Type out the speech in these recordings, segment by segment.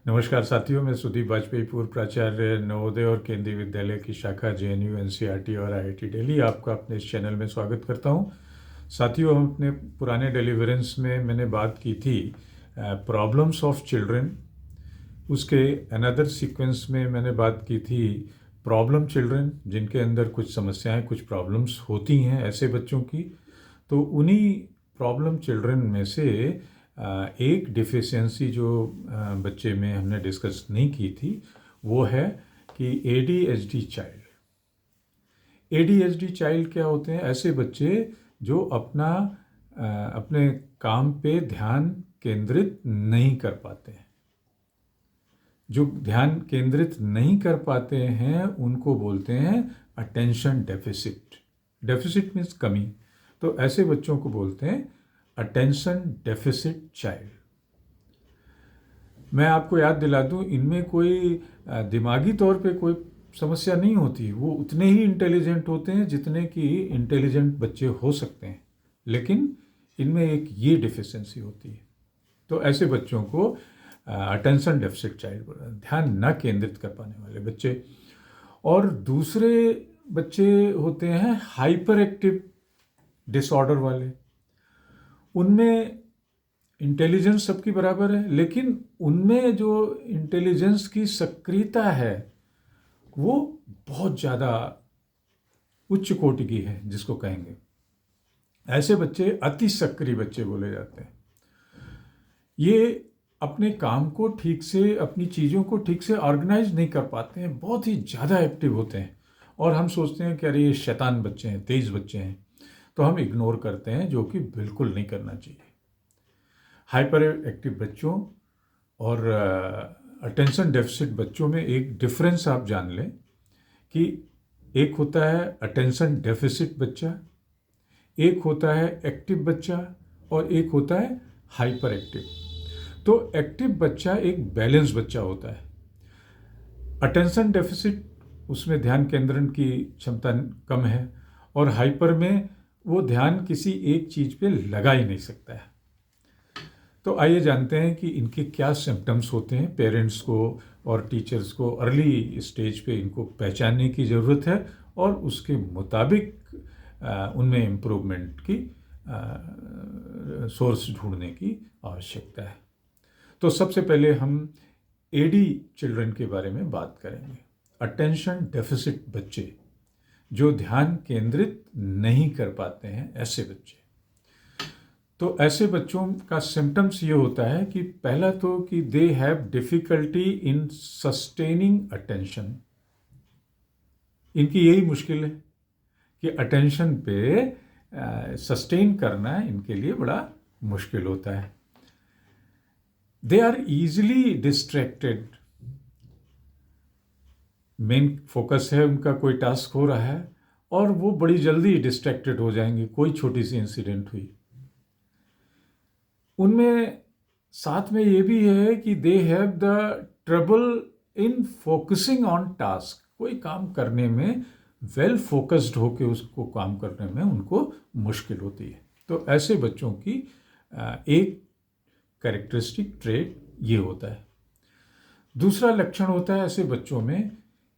नमस्कार साथियों, मैं सुदीप वाजपेयी, पूर्व प्राचार्य नवोदय और केंद्रीय विद्यालय की शाखा जेएनयू एनसीईआरटी और आईआईटी दिल्ली आपका अपने इस चैनल में स्वागत करता हूं। साथियों, हम अपने पुराने डिलीवरेंस में मैंने बात की थी प्रॉब्लम्स ऑफ चिल्ड्रन। उसके अनदर सीक्वेंस में मैंने बात की थी प्रॉब्लम चिल्ड्रन, जिनके अंदर कुछ समस्याएं, कुछ प्रॉब्लम्स होती हैं ऐसे बच्चों की। तो उन्हीं प्रॉब्लम चिल्ड्रन में से एक डिफिशियंसी जो बच्चे में हमने डिस्कस नहीं की थी, वो है कि एडीएचडी चाइल्ड। एडीएचडी चाइल्ड क्या होते हैं? ऐसे बच्चे जो अपने काम पे ध्यान केंद्रित नहीं कर पाते हैं। जो ध्यान केंद्रित नहीं कर पाते हैं उनको बोलते हैं अटेंशन डेफिसिट। डेफिसिट मीन्स कमी। तो ऐसे बच्चों को बोलते हैं अटेंशन डेफिसिट चाइल्ड। मैं आपको याद दिला दूं, इनमें कोई दिमागी तौर पे कोई समस्या नहीं होती। वो उतने ही इंटेलिजेंट होते हैं जितने कि इंटेलिजेंट बच्चे हो सकते हैं, लेकिन इनमें एक ये डिफिशियंसी होती है। तो ऐसे बच्चों को अटेंशन डेफिसिट चाइल्ड, ध्यान न केंद्रित कर पाने वाले बच्चे। और दूसरे बच्चे होते हैं हाइपर एक्टिव डिसऑर्डर वाले। उनमें इंटेलिजेंस सबकी बराबर है, लेकिन उनमें जो इंटेलिजेंस की सक्रियता है वो बहुत ज़्यादा उच्च कोटि की है, जिसको कहेंगे। ऐसे बच्चे अति सक्रिय बच्चे बोले जाते हैं। ये अपने काम को ठीक से, अपनी चीज़ों को ठीक से ऑर्गेनाइज नहीं कर पाते हैं, बहुत ही ज़्यादा एक्टिव होते हैं। और हम सोचते हैं कि अरे ये शैतान बच्चे हैं, तेज बच्चे हैं, तो हम इग्नोर करते हैं, जो कि बिल्कुल नहीं करना चाहिए। हाइपर एक्टिव बच्चों और अटेंशन डेफिसिट बच्चों में एक डिफरेंस आप जान लें कि एक होता है अटेंशन डेफिसिट बच्चा, एक होता है एक्टिव बच्चा, और एक होता है हाइपर एक्टिव। तो एक्टिव बच्चा एक बैलेंस बच्चा होता है। अटेंशन डेफिसिट, उसमें ध्यान केंद्रण की क्षमता कम है, और हाइपर में वो ध्यान किसी एक चीज़ पे लगा ही नहीं सकता है। तो आइए जानते हैं कि इनके क्या सिम्टम्स होते हैं। पेरेंट्स को और टीचर्स को अर्ली स्टेज पे इनको पहचानने की ज़रूरत है, और उसके मुताबिक उनमें इम्प्रूवमेंट की सोर्स ढूंढने की आवश्यकता है। तो सबसे पहले हम एडी चिल्ड्रन के बारे में बात करेंगे। अटेंशन डेफिसिट बच्चे जो ध्यान केंद्रित नहीं कर पाते हैं, ऐसे बच्चे। तो ऐसे बच्चों का सिम्टम्स ये होता है कि पहला तो कि they have difficulty in sustaining attention. इनकी यही मुश्किल है कि अटेंशन पे सस्टेन करना इनके लिए बड़ा मुश्किल होता है। They are easily distracted. Main focus है उनका, कोई टास्क हो रहा है और वो बड़ी जल्दी डिस्ट्रैक्टेड हो जाएंगे, कोई छोटी सी इंसिडेंट हुई। उनमें साथ में ये भी है कि they have the trouble in focusing on task. कोई काम करने में वेल फोकस्ड होके उसको काम करने में उनको मुश्किल होती है। तो ऐसे बच्चों की एक कैरेक्टरिस्टिक ट्रेट ये होता है। दूसरा लक्षण होता है ऐसे बच्चों में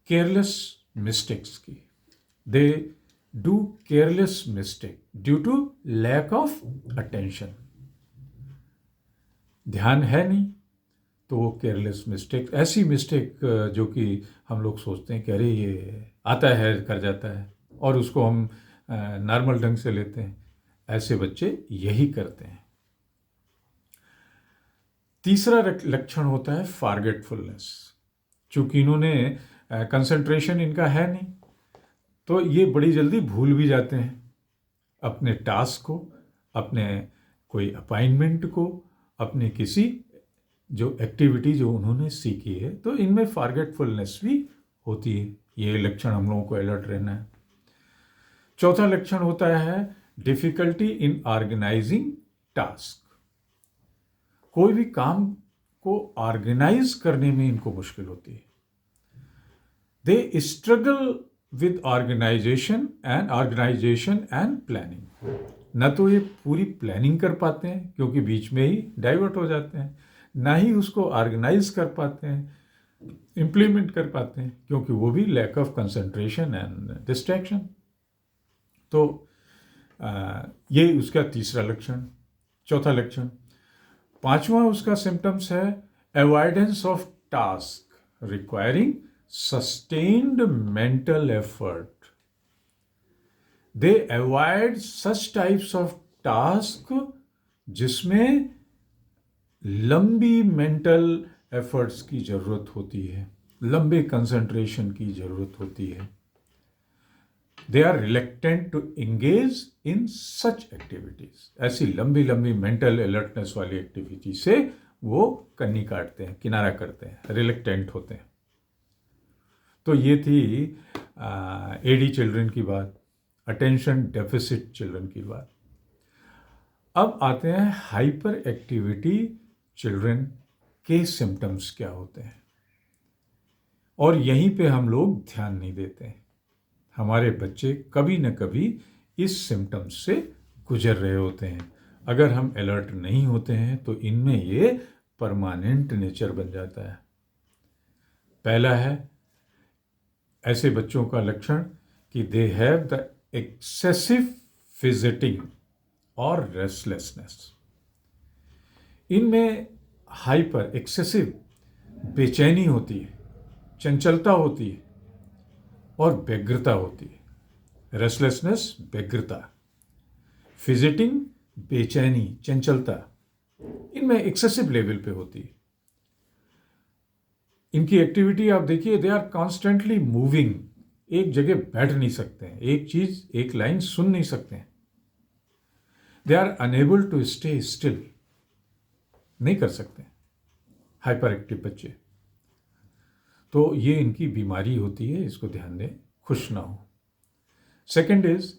केयरलेस मिस्टेक्स की। They do careless mistake due to lack of attention. ध्यान है नहीं तो वो केयरलेस मिस्टेक, ऐसी मिस्टेक जो कि हम लोग सोचते हैं कि अरे ये आता है, कर जाता है, और उसको हम नॉर्मल ढंग से लेते हैं। ऐसे बच्चे यही करते हैं। तीसरा लक्षण होता है फॉरगेटफुलनेस। चूंकि इन्होंने कंसंट्रेशन इनका है नहीं, तो ये बड़ी जल्दी भूल भी जाते हैं अपने टास्क को, अपने कोई अपॉइंटमेंट को, अपने किसी जो एक्टिविटी जो उन्होंने सीखी है। तो इनमें फॉरगेटफुलनेस भी होती है। ये लक्षण हम लोगों को अलर्ट रहना है। चौथा लक्षण होता है डिफिकल्टी इन ऑर्गेनाइजिंग टास्क। कोई भी काम को ऑर्गेनाइज करने में इनको मुश्किल होती है। They struggle with organisation and planning. न तो ये पूरी प्लानिंग कर पाते हैं, क्योंकि बीच में ही डाइवर्ट हो जाते हैं, ना ही उसको ऑर्गेनाइज कर पाते हैं, इम्प्लीमेंट कर पाते हैं, क्योंकि वो भी lack of concentration and distraction. तो ये उसका तीसरा लक्षण। चौथा लक्षण, पांचवा उसका सिम्टम्स है avoidance of task requiring sustained mental effort. They avoid such types of task जिसमें लंबी मेंटल एफर्ट्स की जरूरत होती है, लंबे कंसंट्रेशन की जरूरत होती है। They are reluctant to engage in such activities. ऐसी लंबी लंबी मेंटल अलर्टनेस वाली एक्टिविटी से वो कन्नी काटते हैं, किनारा करते हैं, रिलेक्टेंट होते हैं। तो ये थी एडी चिल्ड्रन की बात, अटेंशन डेफिसिट चिल्ड्रन की बात। अब आते हैं हाइपर एक्टिविटी चिल्ड्रन के सिम्टम्स क्या होते हैं, और यहीं पे हम लोग ध्यान नहीं देते हैं। हमारे बच्चे कभी न कभी इस सिम्टम्स से गुजर रहे होते हैं। अगर हम अलर्ट नहीं होते हैं तो इनमें ये परमानेंट नेचर बन जाता है। पहला है ऐसे बच्चों का लक्षण कि they have the excessive fidgeting और रेस्टलेसनेस। इनमें हाइपर एक्सेसिव बेचैनी होती है, चंचलता होती है और व्यग्रता होती है। रेस्टलेसनेस व्यग्रता, फिजिटिंग बेचैनी, चंचलता, इनमें एक्सेसिव लेवल पे होती है। इनकी एक्टिविटी आप देखिए, दे आर कॉन्स्टेंटली मूविंग, एक जगह बैठ नहीं सकते हैं, एक चीज एक लाइन सुन नहीं सकते हैं। They are unable to stay still, नहीं कर सकते हाइपर एक्टिव बच्चे। तो ये इनकी बीमारी होती है, इसको ध्यान दें, खुश ना हो। Second is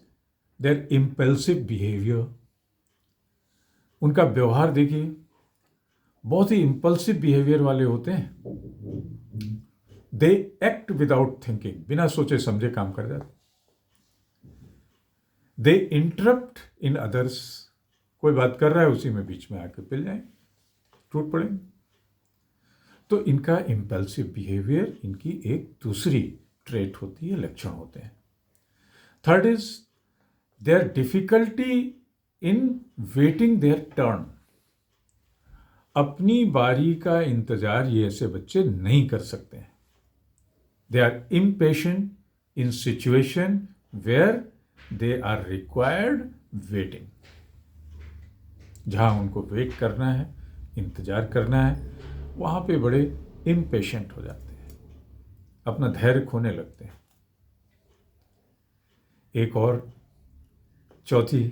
their impulsive behaviour. उनका व्यवहार देखिए, बहुत ही इम्पल्सिव बिहेवियर वाले होते हैं। दे एक्ट विदाउट थिंकिंग, बिना सोचे समझे काम कर जाते। दे इंटरप्ट इन अदर्स, कोई बात कर रहा है उसी में बीच में आके पिल जाएंगे, टूट पड़ेंगे। तो इनका इम्पल्सिव बिहेवियर इनकी एक दूसरी ट्रेट होती है, लक्षण होते हैं। Third is their difficulty in waiting their turn. अपनी बारी का इंतजार ये ऐसे बच्चे नहीं कर सकते हैं। They are impatient in situation where they are required waiting. जहां उनको वेट करना है, इंतजार करना है, वहां पे बड़े इम्पेशेंट हो जाते हैं, अपना धैर्य खोने लगते हैं। एक और चौथी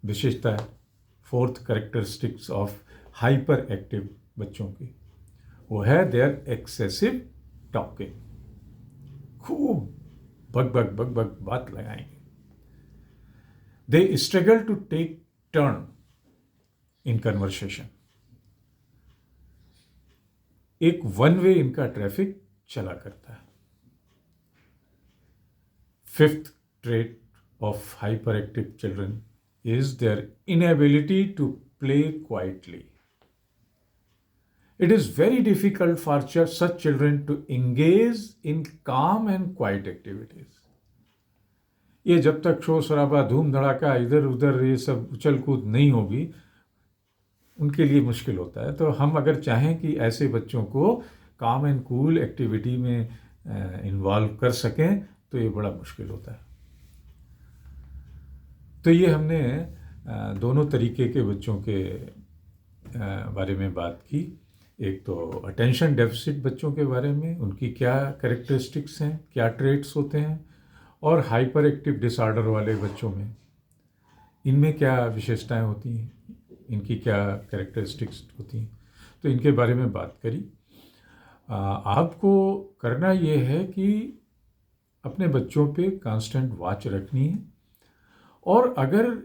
विशेषता है, fourth characteristics of hyper active बच्चों की, वो है देयर एक्सेसिव टॉकिंग। खूब बक बक बक बक बात लगाएंगे। They struggle to take turn in conversation. एक वन वे इनका ट्रैफिक चला करता है। Fifth trait of hyperactive children is their inability to play quietly. It is very difficult for such children to engage in calm and quiet activities. ये जब तक शोर शराबा, धूम धड़ाका, इधर उधर ये सब उछल कूद नहीं होगी, उनके लिए मुश्किल होता है। तो हम अगर चाहें कि ऐसे बच्चों को काम एंड कूल एक्टिविटी में इन्वॉल्व कर सकें तो ये बड़ा मुश्किल होता है। तो ये हमने दोनों तरीके के बच्चों के बारे में बात की। एक तो अटेंशन डेफिसिट बच्चों के बारे में, उनकी क्या कैरेक्टरिस्टिक्स हैं, क्या ट्रेट्स होते हैं, और हाइपर एक्टिव डिसऑर्डर वाले बच्चों में इनमें क्या विशेषताएं होती हैं, इनकी क्या कैरेक्टरिस्टिक्स होती हैं, तो इनके बारे में बात करी। आपको करना ये है कि अपने बच्चों पे कांस्टेंट वॉच रखनी है, और अगर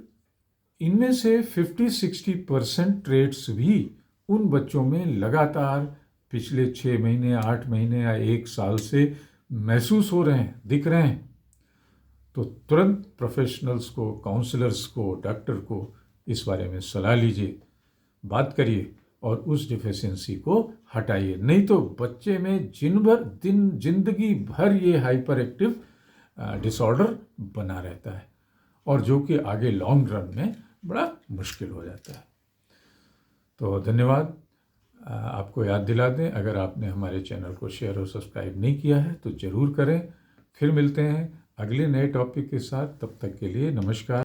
इनमें से 50-60% ट्रेट्स भी उन बच्चों में लगातार पिछले 6 महीने, 8 महीने या 1 साल से महसूस हो रहे हैं, दिख रहे हैं, तो तुरंत प्रोफेशनल्स को, काउंसलर्स को, डॉक्टर को इस बारे में सलाह लीजिए, बात करिए, और उस डिफिशियंसी को हटाइए। नहीं तो बच्चे में जिंदगी भर ये हाइपर एक्टिव डिसऑर्डर बना रहता है, और जो कि आगे लॉन्ग रन में बड़ा मुश्किल हो जाता है। तो धन्यवाद। आपको याद दिला दें, अगर आपने हमारे चैनल को शेयर और सब्सक्राइब नहीं किया है तो ज़रूर करें। फिर मिलते हैं अगले नए टॉपिक के साथ। तब तक के लिए नमस्कार।